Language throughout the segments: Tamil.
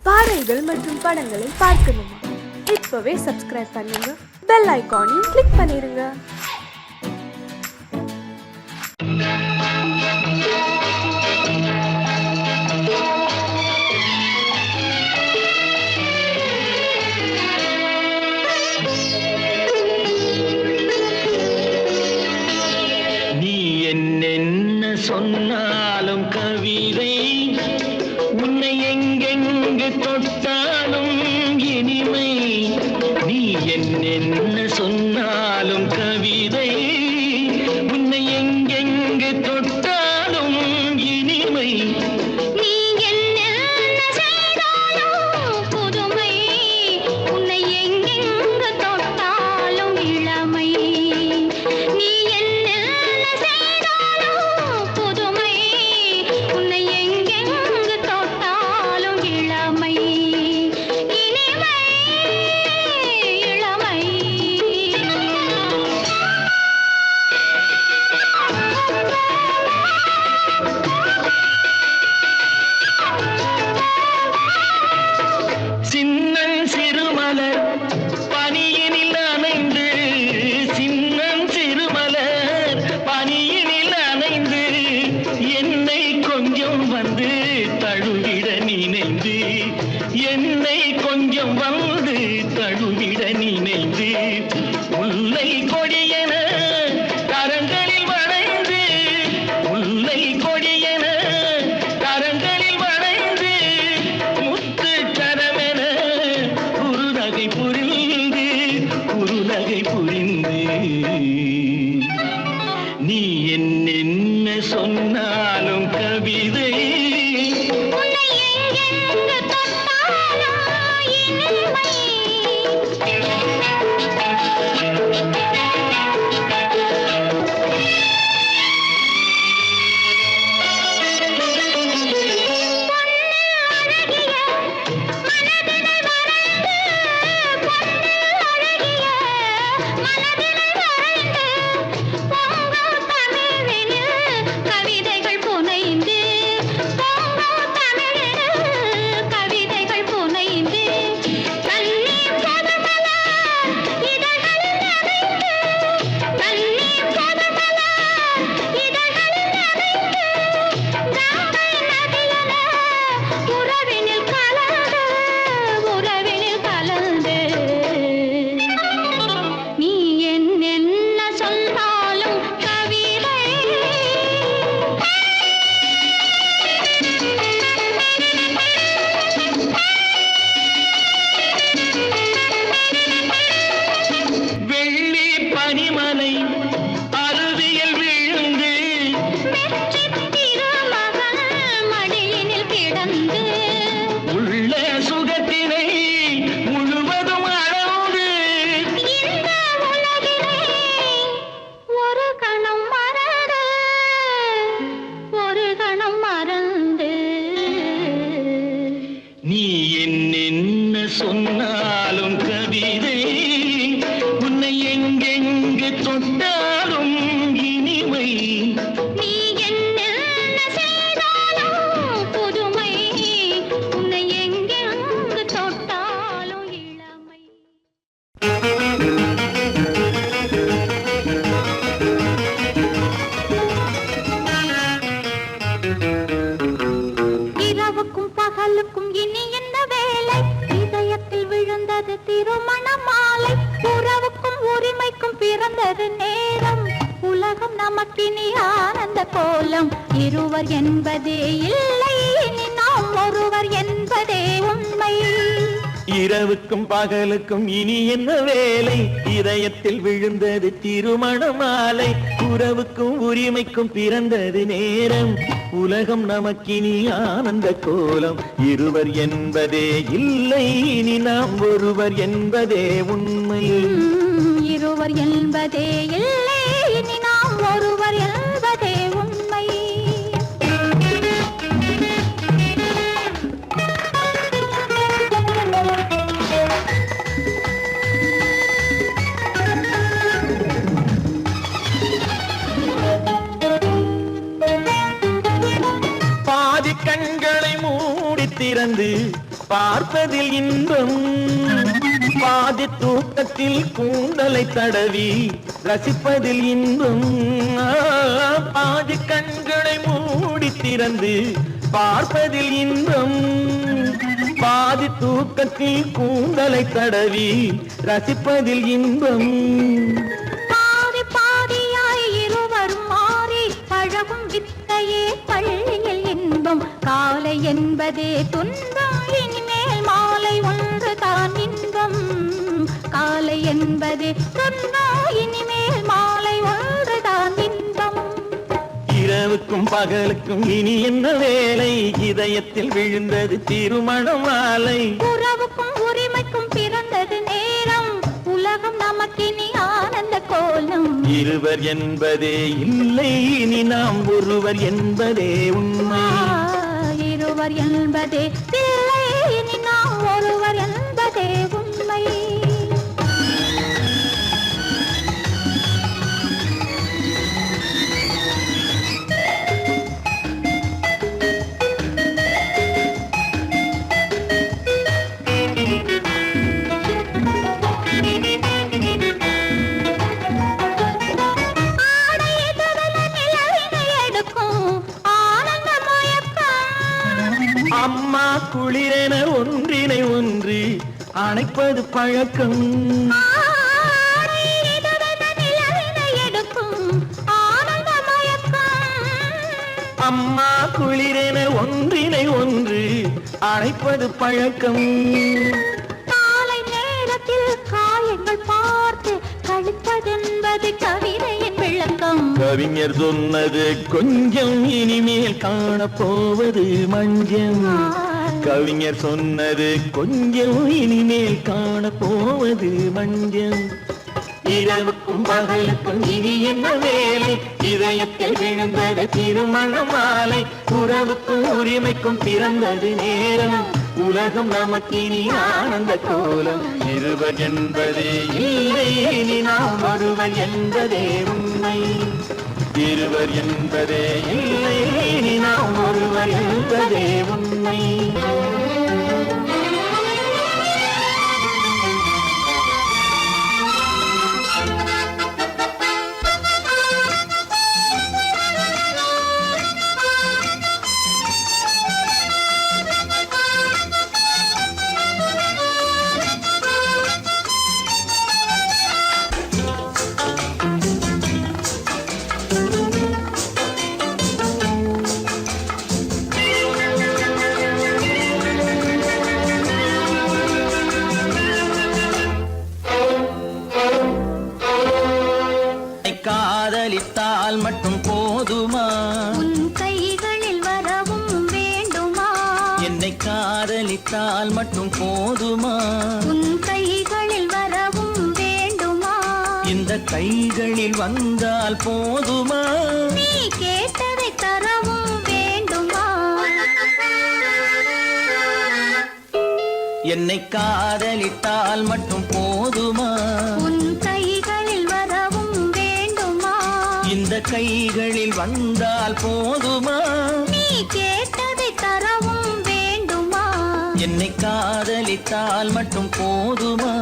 பாடல்கள் மற்றும் படங்களை பார்க்கணுமா? இப்பவே சப்ஸ்கிரைப் பண்ணுங்க, பெல் ஐகானையும் கிளிக் பண்ணிருங்க. நீ என்னென்ன சொன்னாலும் கவிதை, உன்னை எங்கெங்கு தொட்டாலும் இனிமை. நீ என்னென்ன சொன்னாலும் கவிதை, உன்னை எங்கெங்கு தொட்டாலும் இனிமை. நீ என்னென்ன செய்தாலும் புதுமை, உன்னை எங்கெங்கு தொட்டாலும் இளமை. நீ என்னென்ன செய்தாலும் புதுமை, உன்னை எங்கெங்கு தொட்டாலும் இளமை. இனிமை, இளமை. சின்னன் சிறுமலர் பனியினில் நனைந்து, சின்னன் சிறுமலர் பனியினில் நனைந்து, என்னை கொஞ்சம் வந்து தழுவிட நினைந்து, என்னை கொஞ்சம் வந்து தழுவிட நினைந்து, முல்லை கொடியென கரங்களில் வளைந்து, முல்லை கொடியென கரங்களில் வளைந்து, முத்து கரமென குறுநகை புரிந்து, குறுநகை புரிந்து. நீ என்னென்ன சொன்னாலும் கவிதை, உன்னை எங்கெங்கு தொட்டாலும் இனிமை. கவிதைகள் புனைந்து, பொங்கும் தமிழில் கவிதைகள் புனைந்து, கண்ணீர் பொதுமலர் இதழ்களில் நனைந்து, கண்ணீர் பொதுமலர் இதழ்களில் நனைந்து, கங்கை நதியென உறவினில் கலந்து, உறவினில் கலந்து. நீ என்னென்ன சொன்னாலும் கவிதை. வெள்ளி பனிமலை அருவியில் விழுந்து, வெற்றித் திருமகள் மடியினில் கிடந்து, உள்ள சுகத்தினை முழுவதும் அளந்து, இந்த உலகினை ஒரு கணம் மறந்து, ஒரு கணம் மறந்து. நீ என்னென்ன சொன்னாலும் கவிதை, உன்னை எங்கெங்கு தொட்டாலும் இனிமை. நீ என்னென்ன செய்தாலும் புதுமை, உன்னை எங்கெங்கு தொட்டாலும் இளமை. இரவுக்கும் பகலுக்கும் இனி என்ன வேலை? இதயத்தில் விழுந்தது திருமண மாலை. உறவுக்கும் உரிமைக்கும் பிறந்தது நேரம். உலகம் நமக்கினி ஆனந்த கோலம். இருவர் என்பதே இல்லை, இனி நாம் ஒருவர் என்பதே உண்மை. இரவுக்கும் பகலுக்கும் இனி என்ன வேலை? இதயத்தில் விழுந்தது திருமண மாலை. உறவுக்கும் உரிமைக்கும் பிறந்தது நேரம். உலகம் நமக்கினி ஆனந்த கோலம். இருவர் என்பதே இல்லை, இனி நாம் ஒருவர் என்பதே உண்மை. இருவர் என்பதே இல்லை, இனி நாம் ஒருவர் என்பதே உண்மை. பாதி கண்களை மூடி திறந்து பார்ப்பதில் இன்பம் பாதி தூக்கத்தில் கூந்தலை தடவி ரசிப்பதில் இன்பம் பாதி கண்களை மூடி திறந்து பார்ப்பதில் இன்பம் பாதி தூக்கத்தில் கூந்தலை தடவி ரசிப்பதில் இன்பம் பாதி பாதியாய் இருவரும் மாறி பழகும் வித்தையே பள்ளியில் இன்பம் காலை என்பதே துன்பம் இனிமேல் மாலை ஒன்று தான் இன்பம் காலை என்பதே துன்பம் இனிமேல் மாலை ஒன்று தான் இன்பம் இரவுக்கும் பகலுக்கும் இனி என்ன வேலை இதயத்தில் விழுந்தது திருமண மாலை உறவுக்கும் உரிமைக்கும் பிறந்தது நேரம் உலகம் நமக்கினி ஆனந்த கோலம் இருவர் என்பதே இல்லை இனி நாம் ஒருவர் என்பதே உண்மை இருவர் என்பதே இல்லை இனி நாம் ஒருவர் என்பதே உண்மை அம்மா குளிரென ஒன்றினை ஒன்று அணைப்பது பழக்கம் அம்மா குளிரென ஒன்றினை ஒன்று அணைப்பது பழக்கம் காலை நேரத்தில் காயங்கள் பார்த்து கழிப்பதென்பது கவிதையின் விளக்கம் கவிஞர் சொன்னது கொஞ்சம் இனிமேல் காணப்போவது மஞ்சம் கவிஞர் சொன்னது கொஞ்சம் இனிமேல் காணப்போவது மஞ்சம் இரவுக்கும் பகலுக்கும் இனி என்ன வேலை இதயத்தில் விழுந்தது திருமண மாலை உறவுக்கும் உரிமைக்கும் பிறந்தது நேரம் உலகம் நமக்கினி ஆனந்த கோலம் இருவர் என்பதே இல்லை இனி நாம் ஒருவர் என்பதே உண்மை இருவர் என்பதே இல்லை இனி நாம் ஒருவர் என்பதே உண்மை காதலித்தால் மட்டும் போதுமா உன் கைகளில் வரவும் வேண்டுமா என்னை காதலித்தால் மட்டும் போதுமா உன் கைகளில் வரவும் வேண்டுமா இந்த கைகளில் வந்தால் போதுமா நீ கேட்டதை தரவும் வேண்டுமா என்னை காதலித்தால் மட்டும் போதுமா உன் கைகளில் வரவும் வேண்டுமா இந்த கைகளில் வந்தால் போதுமா நீ கேட்டதை தரவும் வேண்டுமா என்னை காதலித்தால் மட்டும் போதுமா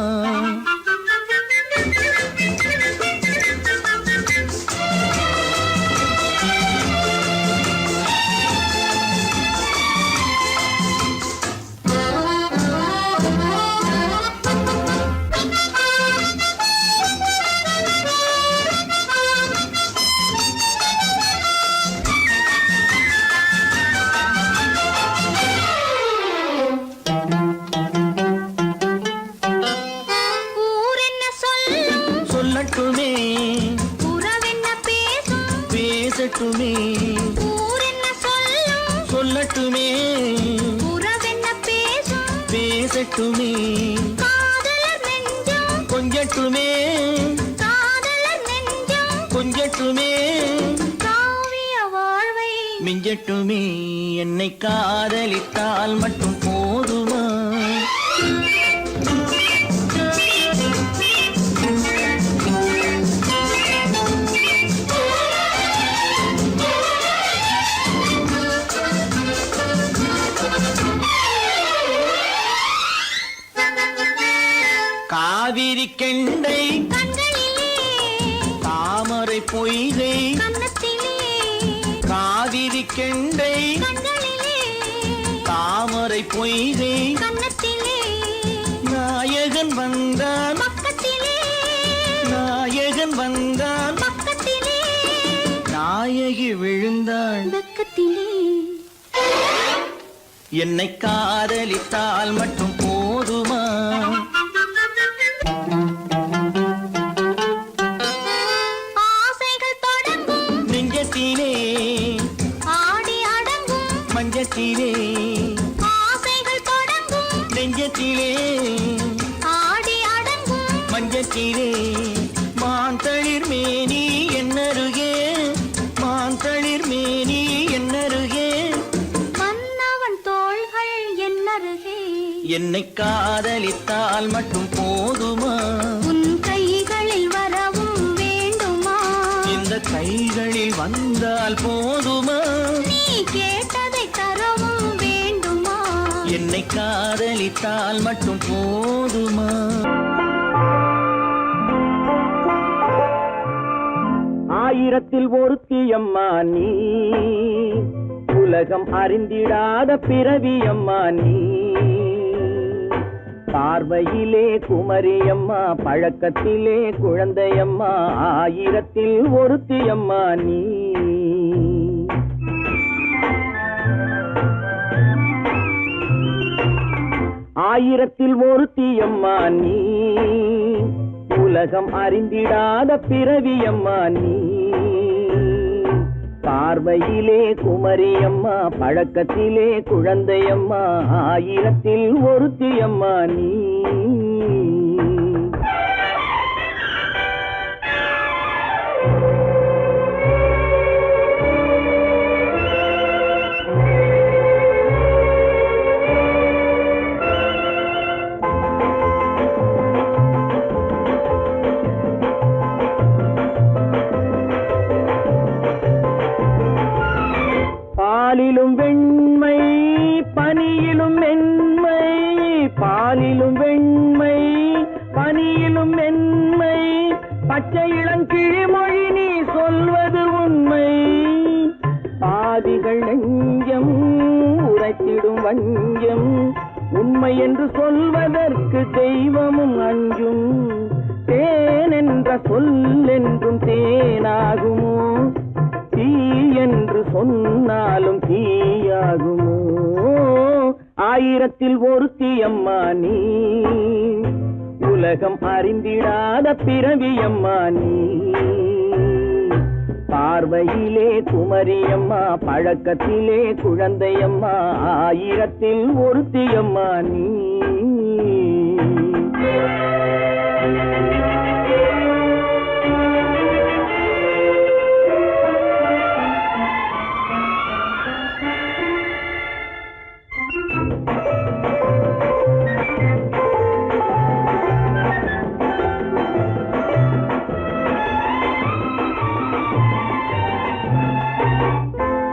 சொல்லட்டுமே உறவென்ன பேசும் பேசட்டுமே ஊரென்ன சொல்லும் சொல்லட்டுமே உறவென்ன பேசும் பேசட்டுமே காதலர் நெஞ்சம் கொஞ்சட்டுமே காதலர் நெஞ்சம் கொஞ்சட்டுமே காவிய வாழ்வை மிஞ்சட்டுமே என்னை காதலித்தால் மட்டும் போதுமா காவிரி கெண்டை கண்களிலே தாமரை பொய்கை கன்னத்திலே காவிரி கெண்டை கண்களிலே தாமரை பொய்கை கன்னத்திலே நாயகன் வந்தான் பக்கத்திலே நாயகன் வந்தான் பக்கத்திலே நாயகி விழுந்தாள் பக்கத்திலே என்னை காதலித்தால் மட்டும் போதுமா ஆசைகள் தொடங்கும் நெஞ்சத்திலே ஆடி அடங்கும் மஞ்சத்திலே ஆசைகள் தொடங்கும் நெஞ்சத்திலே ஆடி அடங்கும் மஞ்சத்திலே மாந்தளிர் மேனி என்னருகே மாந்தளிர் மேனி என்னருகே மன்னவன் தோள்கள் என்னருகே என்னை காதலித்தால் மட்டும் போதுமா உன் கைகளில் வரவும் வேண்டுமா இந்த கைகளில் வந்தால் போதுமா நீ கேட்டதை தரவும் வேண்டுமா என்னை காதலித்தால் மட்டும் போதுமா ஆயிரத்தில் ஒருத்தியம்மா நீ உலகம் அறிந்திடாத பிறவியம்மா நீ பார்வையிலே குமரியம்மா பழக்கத்திலே குழந்தையம்மா ஆயிரத்தில் ஒருத்தியம்மா நீ ஆயிரத்தில் ஒருத்தியம்மா நீ உலகம் அறிந்திடாத பிறவியம்மா நீ பார்வையிலே குமரியம்மா பழக்கத்திலே குழந்தையம்மா ஆயிரத்தில் ஒருத்தியம்மா நீ பாலிலும் வெண்மை பனியிலும் மென்மை பாலிலும் வெண்மை பனியிலும் மென்மை பச்சை இளங்கிழிமொழி நீ சொல்வது உண்மை பாதிகள் நெஞ்சம் உரைத்திடும் வஞ்சம் உண்மை என்று சொல்வதற்கு தெய்வமும் அஞ்சும் தேன் என்ற சொல் என்றும் தேனாகுமோ தீ என்று சொன்னாலும் தீயாகுமோ ஆயிரத்தில் ஒருத்தியம்மா நீ உலகம் அறிந்திடாத பிறவியம்மா நீ பார்வையிலே குமரியம்மா பழக்கத்திலே குழந்தையம்மா ஆயிரத்தில் ஒருத்தியம்மா நீ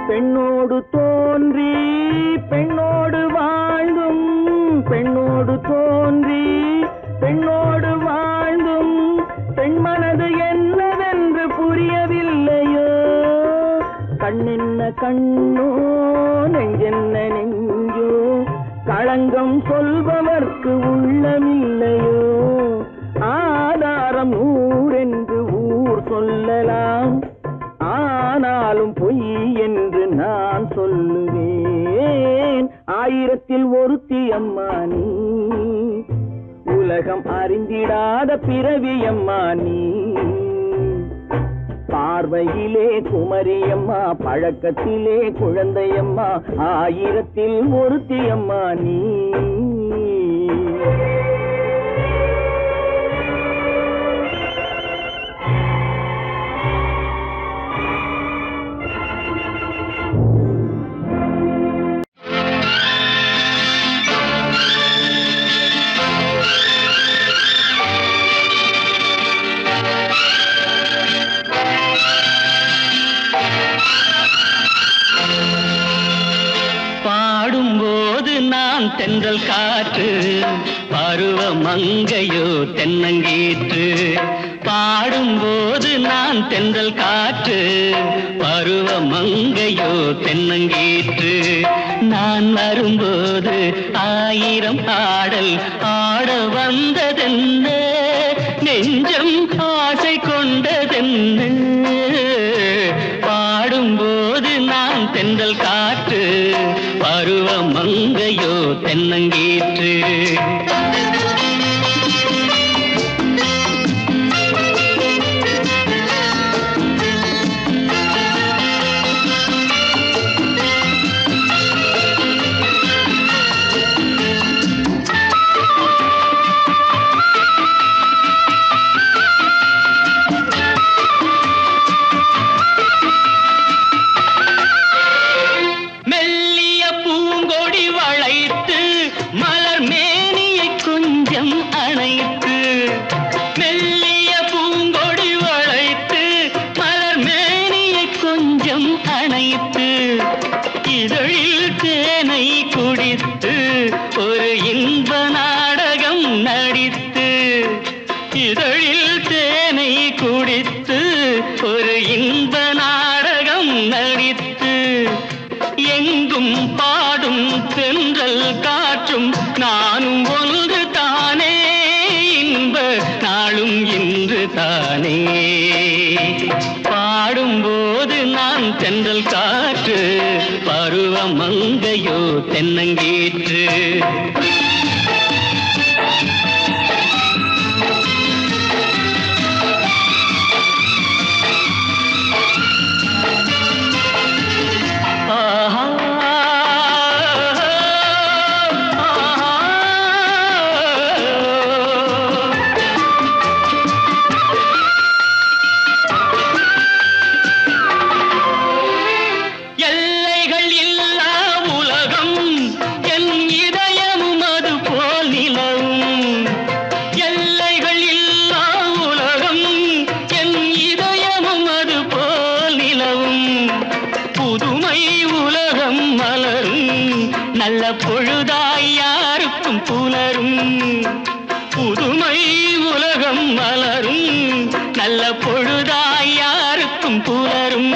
பெண்ணோடு தோன்றி பெண்ணோடு வாழ்ந்தும் பெண்ணோடு தோன்றி பெண்ணோடு வாழ்ந்தும் பெண்மனது என்னவென்று புரியவில்லையோ கண்ணென்ன கண்ணோ நெஞ்சென்ன நெஞ்சோ களங்கம் சொல்பவர்க்கு உள்ளமில்லையோ ஆதாரம் ஊரென்று ஊர் சொல்லலாம் ஆனாலும் பொய் என்று நான் சொல்லுவேன் ஆயிரத்தில் ஒருத்தியம்மா நீ உலகம் அறிந்திடாத பிறவியம்மா நீ பார்வையிலே குமரியம்மா பழக்கத்திலே குழந்தையம்மா ஆயிரத்தில் ஒருத்தியம்மா நீ தென்றல் பருவ மங்கையோ தென்னங்கீற்று பாடும்போது நான் தென்றல் காற்று பருவ மங்கையோ தென்னங்கீற்று நான் வரும்போது ஆயிரம் ஆடல் ஆட வந்ததென்ன நெஞ்சம் ஆசை கொண்டதென்ன பாடும்போது நான் தென்றல் காற்று பருவ மங்கையோ தென்னங்கீற்று இதழில் தேனை குடித்து ஒரு இன்ப நாடகம் நடித்து இதழில் தேனை குடித்து ஒரு இன்ப நாடகம் நடித்து எங்கும் பாடும் தென்றல் காற்றும் நானும் ஒன்று தானே இன்ப நாளும் இன்று தானே பாடும்போது நான் தென்றல் காற்று பருவ மங்கையோ தென்னங்கீற்று நல்ல பொழுதாய் யாருக்கும் புலரும் புதுமை உலகம் மலரும் நல்ல பொழுதாய் யாருக்கும் புலரும்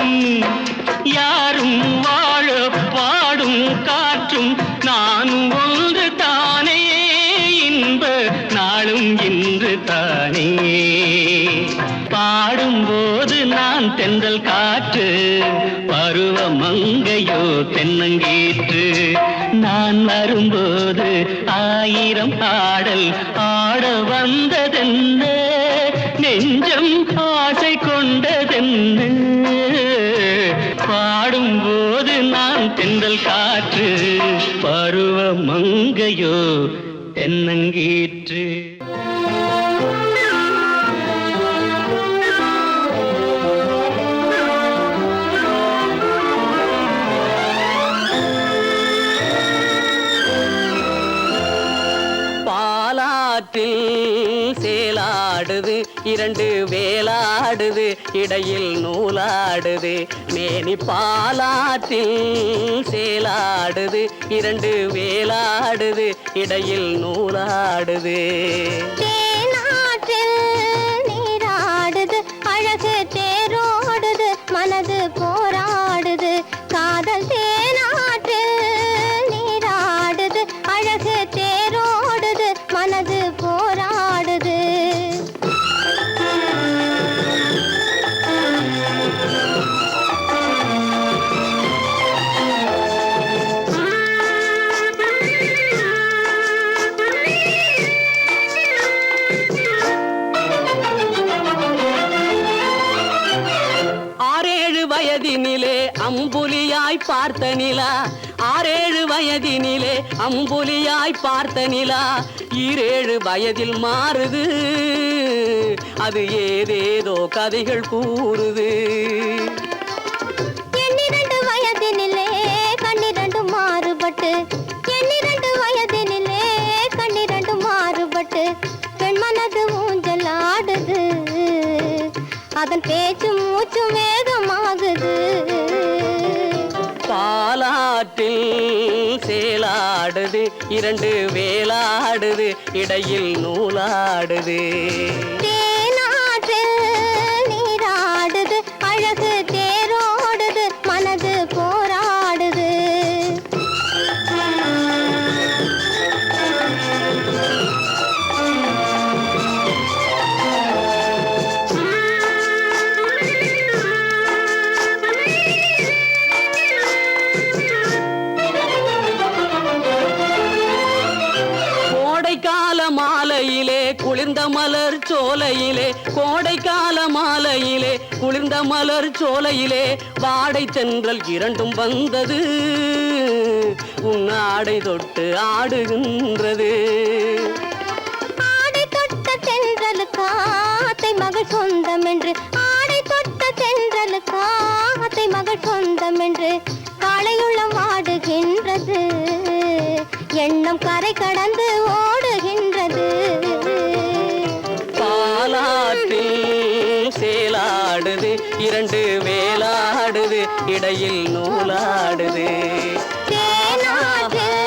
யாரும் வாழ பாடும் காற்றும் நானும் ஒன்று தானே இன்ப நாளும் இன்று தானே பாடும்போது நான் தென்றல் காற்று பருவ மங்கையோ தென்னங்கீற்று நான் வரும்போது ஆயிரம் ஆடல் ஆட வந்ததென்ன நெஞ்சம் ஆசை கொண்டதென்ன பாடும்போது நான் தென்றல் காற்று பருவ மங்கையோ தென்னங்கீற்று சேலாடுது இரண்டு வேலாடுது இடையில் நூலாடுது மேனி பாலாற்றில் சேலாடுது இரண்டு வேலாடுது இடையில் நூலாடுது தேனாற்றில் நீராடுது அழகு தேரோடுது மனது போராடுது காதல் தேனாற்றில் நீராடுது அழகு தேரோடுது மனது போராடுது வயதினிலே அம்புலியாய் பார்த்த நிலா 6-7 வயதினிலே அம்புலியாய் பார்த்த நிலா 7 வயதில் மாறுது அது ஏதேதோ கதைகள் கூறுது 12 வயதினிலே கண்ணிரண்டு மாறுபட்டு 12 வயதினிலே கண்ணிரண்டு மாறுபட்டு பெண் மனது ஊஞ்சல் ஆடுது அதன் பேச்சு மூச்சு வேகமாகுது பாலாற்றில் சேலாடுது இரண்டு வேலாடுது இடையில் நூலாடுது தேனாற்றில் நீராடுது அழகு தேரோடுது மனது போராடுது கோடைக்கால மாலையிலே குளிர்ந்த மலர் சோலையிலே கோடைக்கால மாலையிலே குளிர்ந்த மலர் சோலையிலே வாடை தென்றல் இரண்டும் வந்தது உன் ஆடை தொட்டு ஆடுகின்றது ஆடை தொட்ட தென்றலுக்கு ஆத்தை மகள் சொந்தம் என்று ஆடை தொட்ட தென்றலுக்கு ஆத்தை மகள் சொந்தம் என்று காளையுள்ளம் ஆடுகின்றது எண்ணம் கரை கடந்து ஓடுகின்றது பாலாற்றில் சேலாடுது இரண்டு வேலாடுது இடையில் நூலாடுது தேனாற்றில்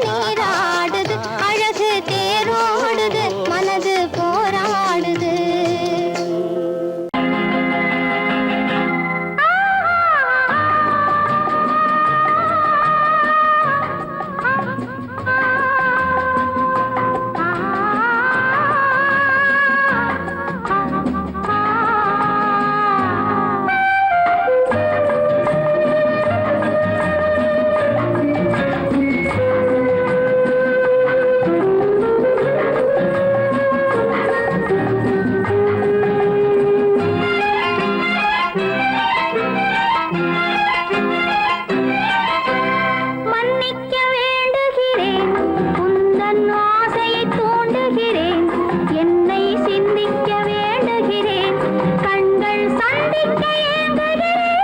நீராடுது அழகு தேரோடுது மனது போராடுது மன்னிக்க வேண்டுகிறேன் உந்தன் ஆசையை தூண்டுகிறேன் என்னை சிந்திக்க வேண்டுகிறேன் கண்கள் சந்திக்க ஏங்குகிறேன்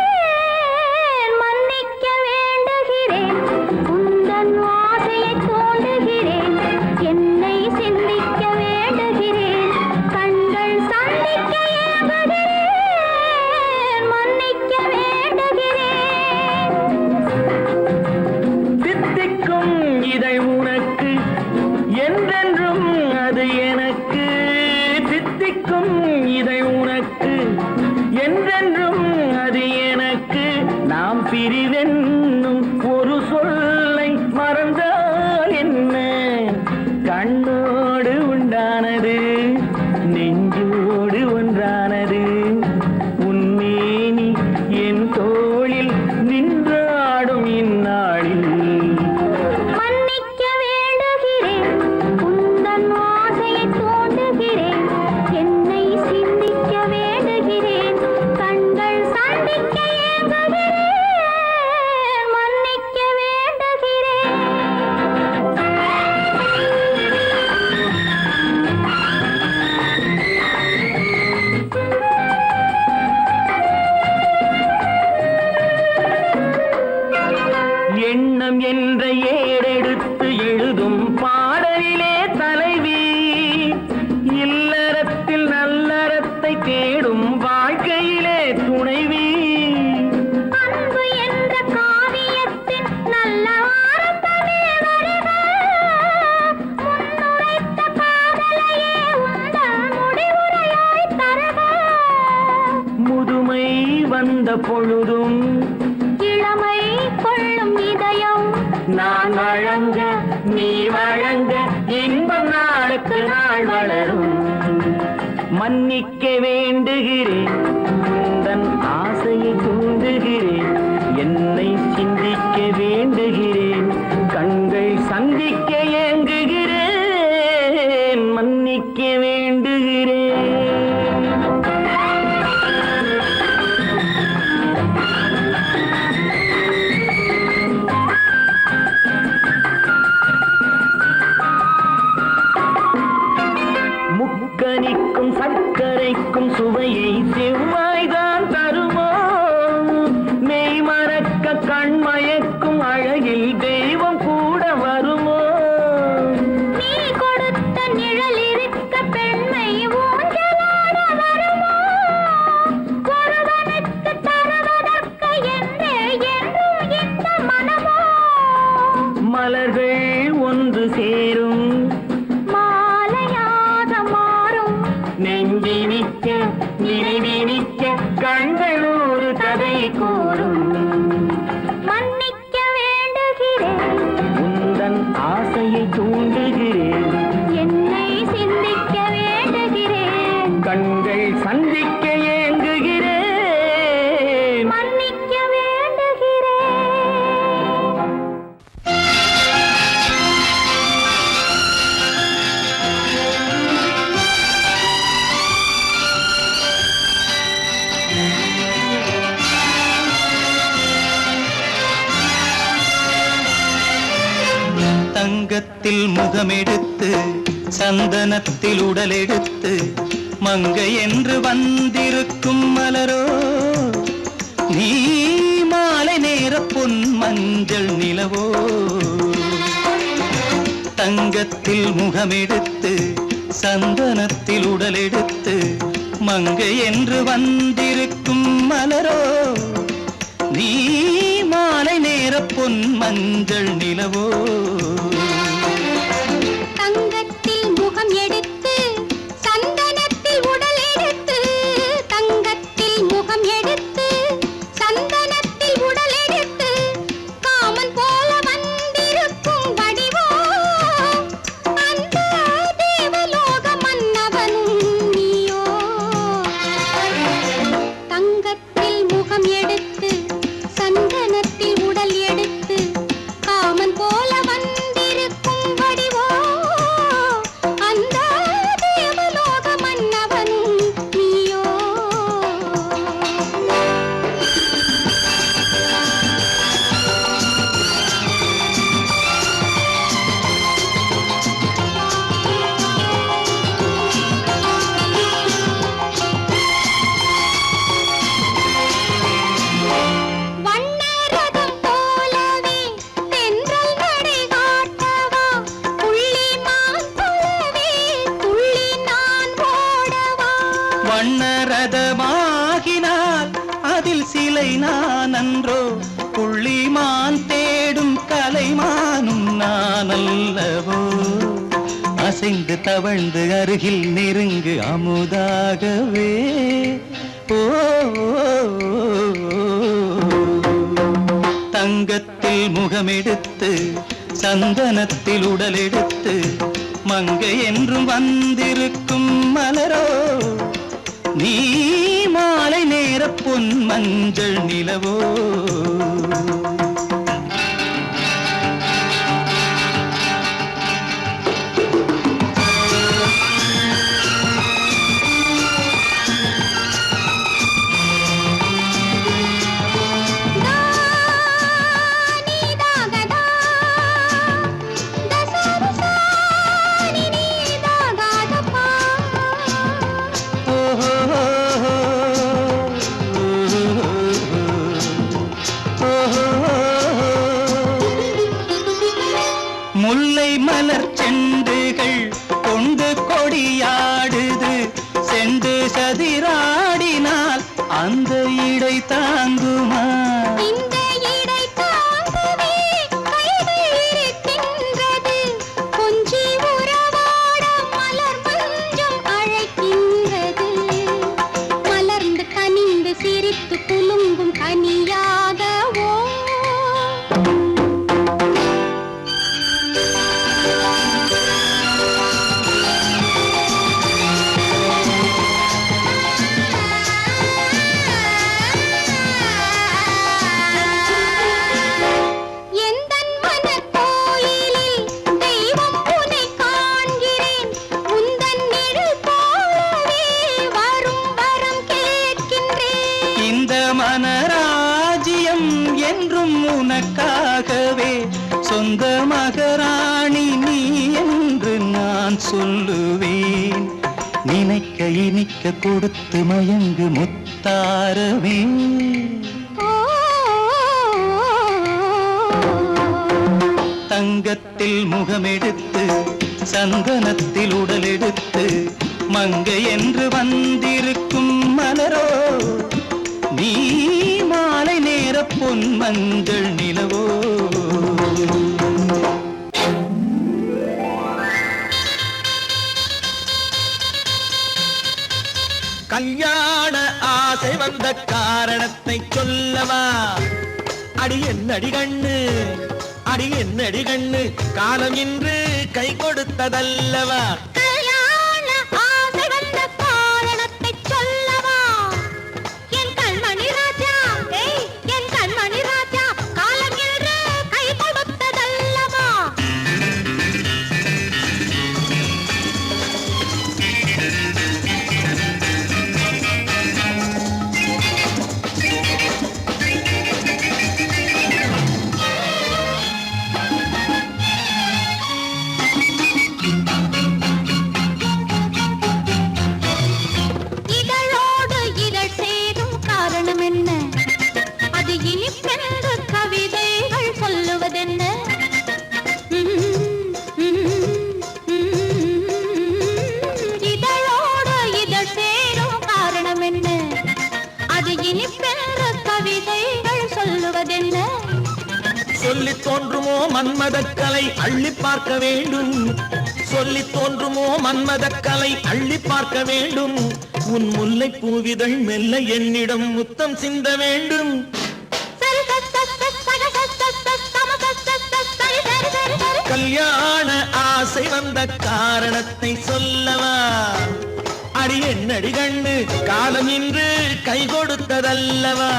மன்னிக்க வேண்டுகிறேன் உந்தன் ஆசையை தூண்டுகிறேன் என்னை சிந்திக்க வேண்டுகிறேன் கண்கள் சந்திக்க ஏங்குகிறேன் மன்னிக்க வேண்டுகிறேன் தித்திக்கும் இதழ் உனக்கு என்றென்றும் அது எனக்கு தித்திக்கும் இதழ் உனக்கு என்றென்றும் அது எனக்கு நாம் பிரிவென்னும் ஒரு சொல்லை மறந்தால் என்ன கண்ணோடு உண்டானது நெஞ்சோடு ஒன்றானது உன்மேனி என் தோளில் நின்றாடும் இந்நாளில் மன்னிக்க வேண்டுகிறேன் உந்தன் ஆசையை தூண்டுகிறேன் என்னை சிந்திக்க வேண்டுகிறேன் கண்கள் சந்திக்க ஏங்குகிறேன் மன்னிக்க வேண்டுகிறேன் எண்ணம் என்ற ஏடெடுத்து எழுதும் பாடலிலே தலைவி இல்லறத்தில் நல்லறத்தை தேடும் வாழ்க்கையிலே துணைவி அன்பு என்ற காவியத்தின் நல்ல ஆரம்பமே வருக முன்னுரைத்த காதலையே உந்தன் முடிவுரையாய் தருக முதுமை வந்த பொழுதும் இளமை கொள்ளும் இதயம் நான் வழங்க நீ வழங்க இன்பம் நாளுக்கு நாள் வளரும் மன்னிக்க வேண்டுகிறேன் உந்தன் ஆசையை தூண்டுகிறேன் என்னை சிந்திக்க வேண்டுகிறேன் கண்கள் சந்திக்க ஏங்குகிறேன் மன்னிக்க வேண்டுகிறேன் முக்கனிக்கும் சர்க்கரைக்கும் சுவையை செவ்வாய்தான் தருமோ மெய் மறக்க கண்மயக்கும் அழகில் தெய்வம் கூட வருமோ நீ கொடுத்த நிழல் இருக்க பெண்மை ஊஞ்சலாட வருமோ ஒருவனுக்கு தருவதற்கு என்றே என்றும் இந்த மனமோ நினைவினிக்க கண்கள் ஒரு கதை கூறும். மன்னிக்க வேண்டுகிறேன், உந்தன் ஆசையை தூண்டுகிறேன், என்னை சிந்திக்க வேண்டுகிறேன், கண்கள் சந்திக்க ஏங்குகிறேன். மன்னிக்க வேண்டுகிறேன். தங்கத்தில் முகமெடுத்து சந்தனத்தில் உடலெடுத்து மங்கை என்று வந்திருக்கும் மலரோ நீ மாலை நேர பொன் மஞ்சள் நிலவோ. தங்கத்தில் முகமெடுத்து சந்தனத்தில் உடலெடுத்து மங்கை என்று வந்திருக்கும் மலரோ நீ மாலை நேர பொன் மஞ்சள் நிலவோ. தங்கத்தில் முகம் எடுத்து சந்தனத்தில் உடல் எடுத்து, தங்கத்தில் முகம் எடுத்து சந்தனத்தில் உடல் எடுத்து காமன் போல வந்திருக்கும் வடிவோ அந்த தேவலோக மன்னவனும் நீயோ. தங்கத்தில் முகம் எடுத்து சந்தனத்தில் உடல் எடுத்து காமன் போல வந்திருக்கும் வடிவோ அந்த தேவலோக மன்னவனும் நீயோ. வண்ணரதம் போலவே தென்றல் நடை காட்டவா, புள்ளிமான் போலவே துள்ளி நான் ஓடவா. வண்ணரதமாகினால் அதில் சிலை நான் அன்றோ, புள்ளிமான் தேடும் கலைமானும் நான் அல்லவோ. அசைந்து தவழ்ந்து அருகில் நெருங்கு அமுதாகவே ஓ. தங்கத்தில் முகமெடுத்து சந்தனத்தில் உடலெடுத்து மங்கை என்றும் வந்திருக்கும் மலரோ நீ மாலை நேர பொன் மஞ்சள் நிலவோ. முல்லை மலர் செண்டுகள் கொண்டு கொடியாடுது, செண்டு சதிராடினால் அந்த இடை தாங்குமா. இந்த இடை தாங்கவே கைகள் இருக்கின்றது, கொஞ்சி உறவாட மலர் மஞ்சம் அழைக்கின்றது. மலர்ந்து கனிந்து சிரித்து குலுங்கும் கனியாகவோ. எந்தன் மனக்கோயிலில் தெய்வம் உன்னை காண்கிறேன், உந்தன் நிழல் போலவே வரும் வரம் கேட்கின்றேன். இந்த மனராஜ்யம் என்றும் உனக்காகவே, சொந்த மகராணி நீ என்று நான் சொல்லுவேன். நினைக்க இனிக்க கொடுத்து மயங்கு முத்தாரவே. ஓ, தங்கத்தில் முகமெடுத்து சந்தனத்தில் உடலெடுத்து மங்கை என்று வந்திருக்கும் மலரோ நீ மாலை நேர பொன் மஞ்சள் நிலவோ. கல்யாண ஆசை வந்த காரணத்தை சொல்லவா? அடி என்னடி கண்ணு, அடி என்னடி கண்ணு, காலம் இன்று கை கொடுத்ததல்லவா? கல்யாண ஆசை வந்த காரணத்தை சொல்லவா? என் கண்மணி ராஜா, என் கண்மணி ராஜா, காலம் என்று கை கொடுத்ததல்லவா? இதழோடு இதழ் சேரும் காரணம் என்ன? அது இனிப்பென்று கவிதைகள் சொல்லுவதென்ன? இதழோடு இதழ் சேரும் காரணம் என்ன? அது இனிப்பென்று கவிதைகள் சொல்லுவதென்ன? சொல்லி தோன்றுமோ மன்மதக்கலை அள்ளி பார்க்க வேண்டும், சொல்லி தோன்றுமோ மன்மதக்கலை அள்ளி பார்க்க வேண்டும். உன் முல்லை பூவிதழ் மெல்ல என்னிடம் முத்தம் சிந்த வேண்டும். கல்யாண ஆசை வந்த காரணத்தை சொல்லவா? அடி என்னடி கண்ணு, காலம் இன்று கை கொடுத்ததல்லவா?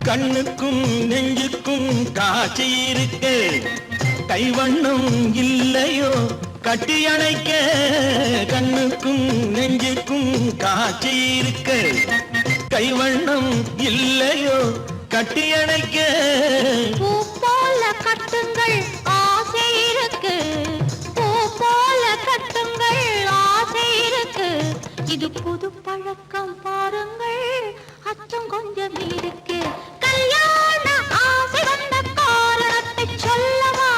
கண்ணுக்கும் நெஞ்சுக்கும் காட்சி இருக்கு, கைவண்ணம் இல்லையோ கட்டி அணைக்க? கண்ணுக்கும் நெஞ்சுக்கும் காட்சி இருக்கு, கைவண்ணம் இல்லையோ கட்டி அணைக்க? பூ போல கட்டுங்கள் ஆசை இருக்கு, பூ போல கட்டுங்கள் ஆசை இருக்கு. இது புது பழக்கம் பாருங்கள், அச்சம் கொஞ்சம் இருக்கு. கல்யாண ஆசை வந்த காரணத்தை சொல்லவா?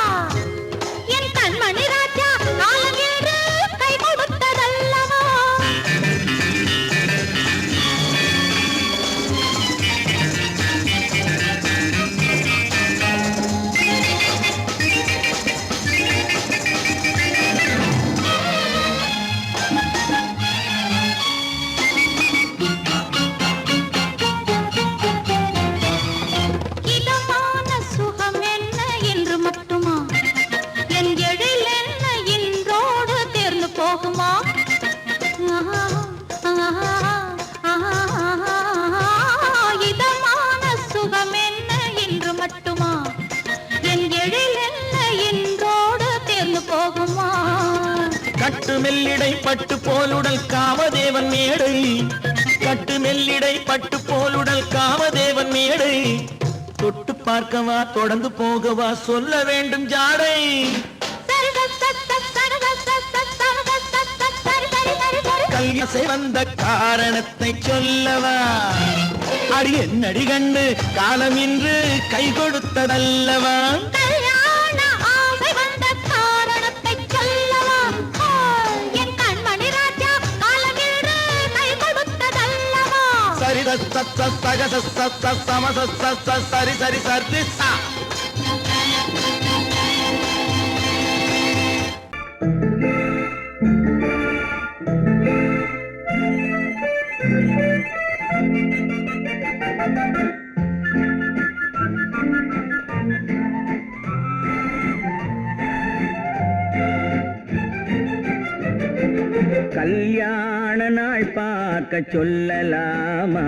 என் கண்மணி ராஜா, காலம் என்று கை கொடுத்ததல்லவா? இதமான சுகம் என்ன என்று மட்டுமா? என் எழில் என்ன இன்றோடு தேர்ந்து போகுமா? இதமான சுகம் என்ன என்று மட்டுமா? என் எழில் என்ன இன்றோடு தேர்ந்து போகுமா? கட்டு மெல்லிடை பட்டு போலுடல் காமதேவன் மேடை, கட்டு மெல்லிடை பட்டு போலுடல் காமதேவன் மேடை. தொட்டு பார்க்கவா தொடர்ந்து போகவா சொல்ல வேண்டும் ஜாடை? கல்யாசை வந்த காரணத்தை சொல்லவா? அடி என்னடி கண்டு, காலம் இன்று கை கொடுத்ததல்லவா? கல்யாண ஆசை வந்த காரணத்தை சொல்லவா? என் கண்மணி ராஜா, காலம் என்று கை கொடுத்ததல்லவா? சரி சக சம சரி சரி சரி சா. கல்யாண நாள் பார்க்க சொல்லலாமா?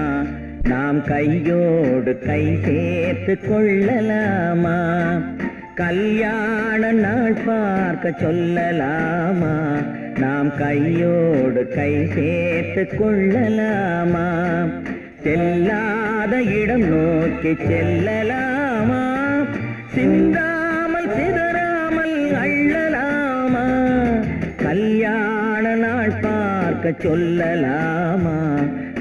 நாம் கையோடு கை சேர்த்து கொள்ளலாமா? கல்யாண நாள் பார்க்க சொல்லலாமா? நாம் கையோடு கை சேர்த்து கொள்ளலாமா? செல்லாத இடம் நோக்கி செல்லலாமா? சிந்தாமல் சிதறாமல் அள்ளலாமா? கல்யாண நாள் பார்க்க சொல்லலாமா?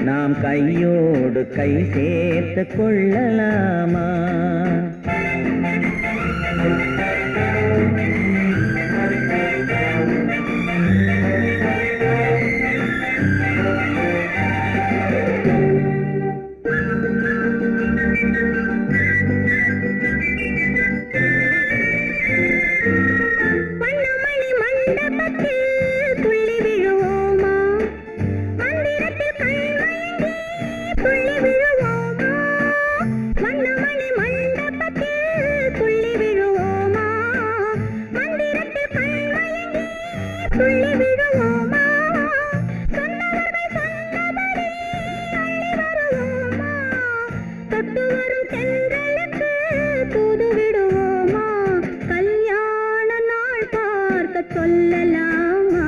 நாம் கையோடு கை சேர்த்து கொள்ளலாமா? சொல்லலாமா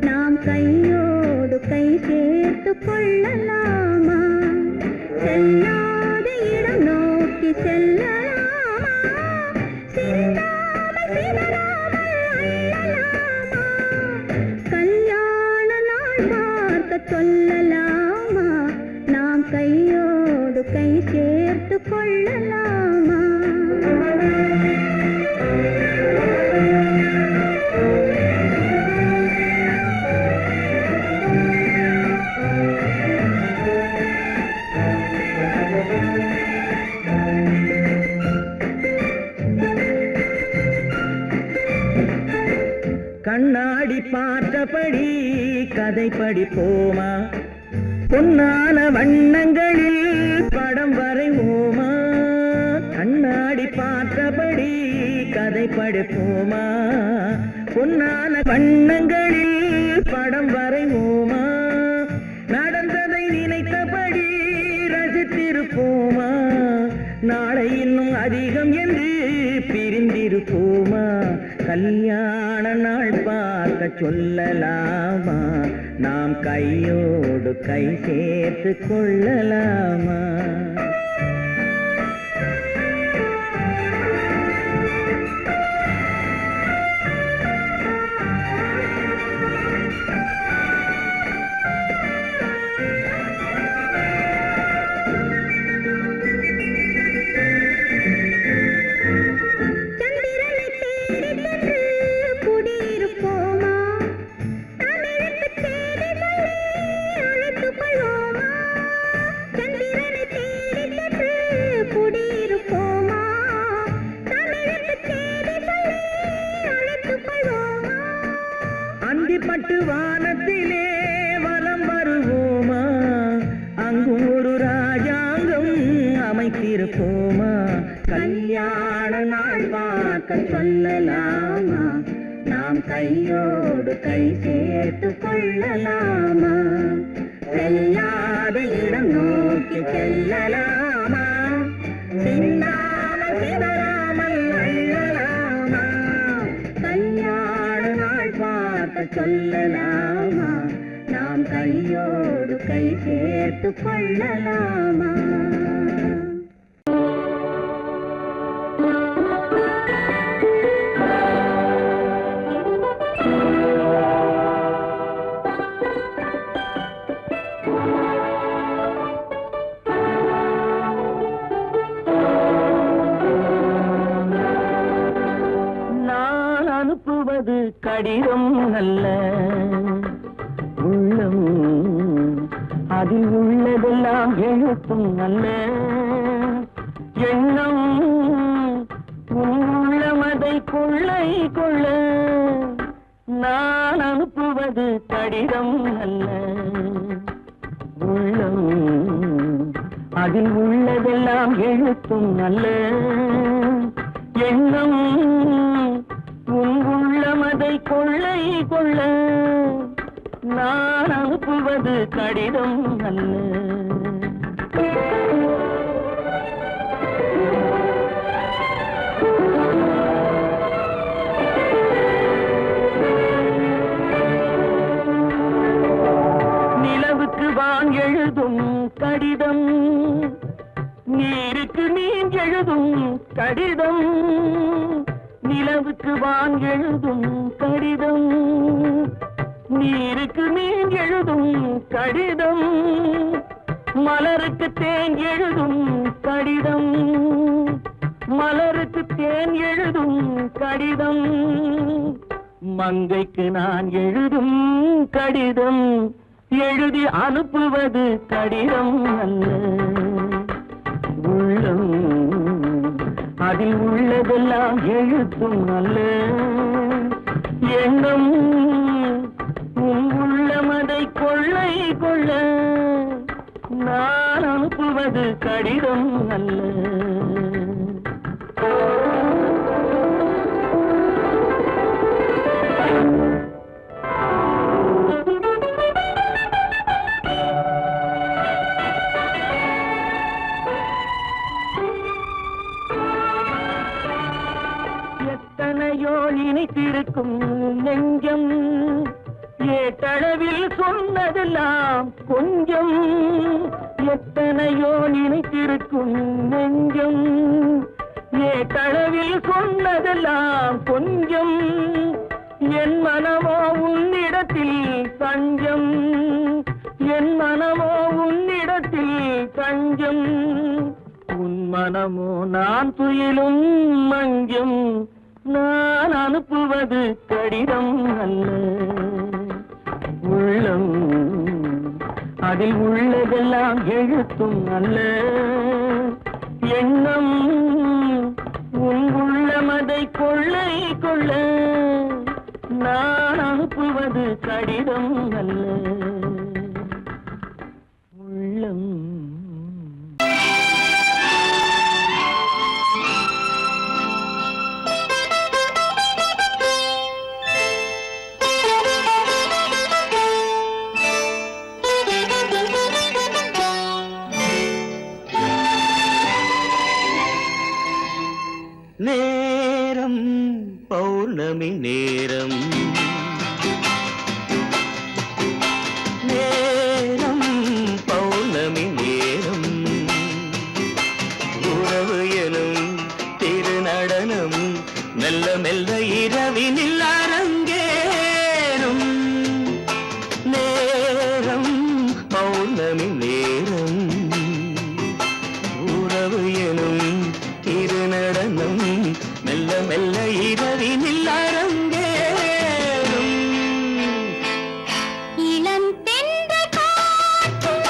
நாம் கையோடு கை சேர்த்து கொள்ளலாமா செல்லாத இடம் நோக்கி செல்லலாமா சிந்தாமல் சிதறாமல் அள்ளலாமா கல்யாண நாள் பார்க்க சொல்லலாமா நாம் கையோடு கை சேர்த்து கொள்ளலாமா கண்ணாடி பார்த்தபடி கதை படிப்போமா பொன்னான வண்ணங்களில் படம் வரைவோமா கண்ணாடி பார்த்தபடி கதை படிப்போமா பொன்னான வண்ணங்களில் படம் வரைவோமா நடந்ததை நினைத்தபடி ரசித்திருப்போமா நாளை இன்னும் அதிகம் என்று பிரிந்திருப்போமா கல்யாண நாள் பார்க்க சொல்லலாமா நாம் கையோடு கை சேர்த்து கொள்ளலாமா அந்திப்பட்டு வானத்திலே வலம் வருவோமா அங்கும் ஒரு ராஜாங்கம் அமைத்திருப்போமா கல்யாண நாள் பார்க்க சொல்லலாமா நாம் கையோடு கை சேர்த்து கொள்ளலாமா செல்லாத இடம் நோக்கி செல்லலாமா சிந்தாமல் சிதறாமல் அள்ளலாமா கல்யாண நாள் பார்க்க சொல்லலாமா நாம் கையோடு கை சேர்த்து கொள்ளலாமா அனுப்புவது கடிதம் அல்ல உள்ளம் அதில் உள்ளதெல்லாம் எழுத்தும் அல்ல எண்ணம் உள்ளமதை கொள்ளை கொள்ள நான் அனுப்புவது கடிதம் அல்ல உள்ளம் அதில் உள்ளதெல்லாம் எழுத்தும் அல்ல எண்ணம் உள்ளமதை கொள்ளை கொள்ள நான் அனுப்புவது கடிதம் அல்ல நிலவுக்கு வான் எழுதும் கடிதம் நீருக்கு நீர் எழுதும் கடிதம் நிலவுக்கு வான் எழுதும் கடிதம் நீருக்கு நீர் எழுதும் கடிதம் மலருக்கு தேன் எழுதும் கடிதம் மலருக்கு தேன் எழுதும் கடிதம் மங்கைக்கு நான் எழுதும் கடிதம் எழுதி அனுப்புவது கடிதம் அல்ல உள்ளம் அதில் உள்ளதெல்லாம் எழுத்தும் அல்ல எண்ணம் உள்ளமதை கொள்ளை கொள்ள நான் அனுப்புவது கடிதம் அல்ல எத்தனை எத்தனையோ இணைத்திருக்கும் நெஞ்சம் ஏட்டளவில் சொன்னதெல்லாம் கொஞ்சம் எத்தனையோ நினைத்திருக்கும் நெஞ்சம் ஏட்டளவில் சொன்னதெல்லாம் கொஞ்சம் என் மனமோ உன்னிடத்தில் தஞ்சம் என் மனமோ உன்னிடத்தில் தஞ்சம் உன் மனமோ நான் துயிலும் மஞ்சம் நான் அனுப்புவது கடிதம் அல்ல உள்ளம் அதில் உள்ளதெல்லாம் எழுத்தும் அல்ல எண்ணம் உன் உள்ளமதை கொள்ளை கொள்ள நான் அனுப்புவது கடிதம் அல்ல உள்ளம் நேரம் பௌர்ணமி நேரம் நேரம் பௌர்ணமி நேரம் உறவு எனும் திருநடனம் மெல்ல மெல்ல இரவினில் அரங்கேறும் நேரம் பௌர்ணமி நேரம் உறவு எனும் திருநடனம் மெல்ல மெல்ல இரவினில் அரங்கேறும் இளம் தென்றல் காற்றும்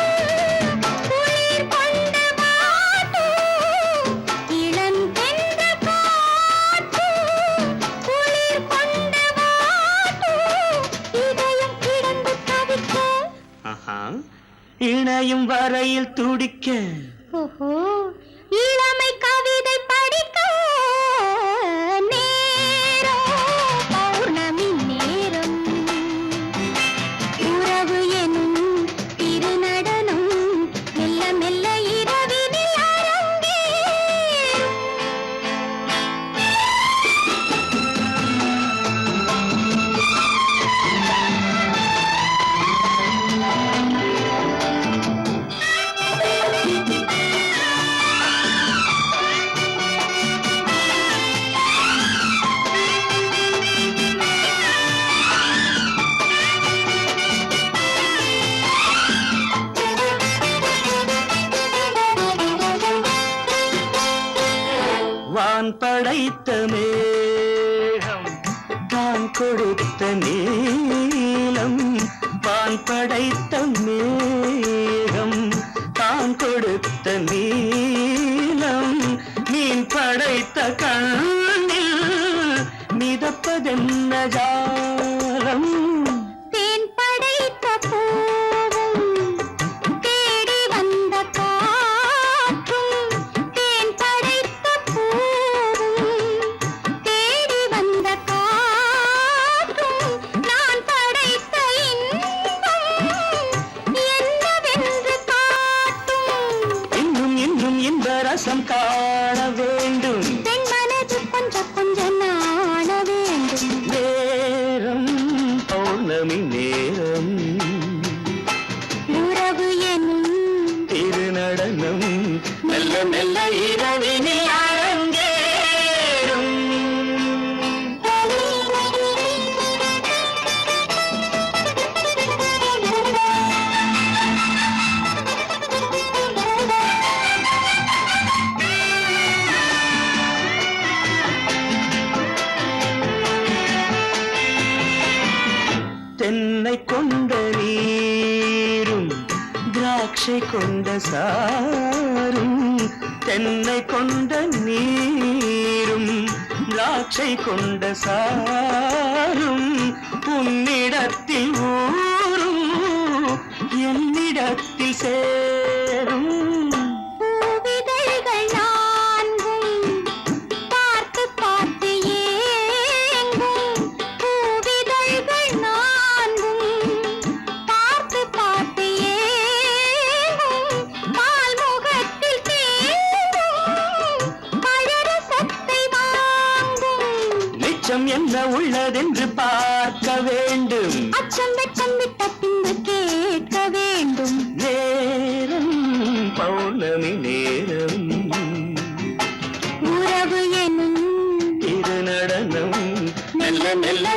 குளிர் கொண்ட வாட்டும் இளம் தென்றல் காற்றும் குளிர் கொண்ட வாட்டும் இதயம் கிடந்து தவிக்க ஆஹா இணையும் வரையில் துடிக்க ஓஹோ இளமை கவிதை படிக்க நேரம் பௌர்ணமி நேரம் உறவு எனும் திருநடனம் மெல்ல மெல்ல இரவினில் அரங்கேறும் வான் படைத்த மேகம் தான் கொடுத்த நீலம் வான் படைத்த மேகம் தான் கொடுத்த நீலம் மீன் படைத்த கண்ணில் மிதப்பதென்ன ஜாலம் தேன் படைத்த பூவும் தேடி வந்த காற்றும் தேன் படைத்த பூவும் தேடி வந்த காற்றும் நான் படைத்த இன்பம் என்னவென்று காட்டும் இன்னும் இன்னும் இந்த ரசம் காண வேண்டும் பெண் மனது கொஞ்சம் கொஞ்சம் நாண வேண்டும் நேரம் பௌர்ணமி நேரம் உறவு எனும் திருநடனம் மெல்ல மெல்ல இரவினில் அரங்கேறும் தென்னை கொண்ட நீரும் திராட்சை கொண்ட சாரும் தென்னை கொண்ட நீரும் திராட்சை கொண்ட சாரும் உன்னிடத்தில் ஊரும் என்னிடத்தில் சேரும் பூவிதழ்கள் நான்கும் பார்த்து பார்த்து ஏங்கும் பூவிதழ்கள் நான்கும் பார்த்து பார்த்து ஏங்கும் பால் முகத்தில் தேங்கும் பழரசத்தை வாங்கும் பக்கம் என்ன உள்ளதென்று பார்க்க வேண்டும். அச்சம் வெட்கம் விட்ட பின்பு கேட்க வேண்டும். நேரம் பௌர்ணமி நேரம், உறவு எனும் இரு நடனம் மெல்ல மெல்ல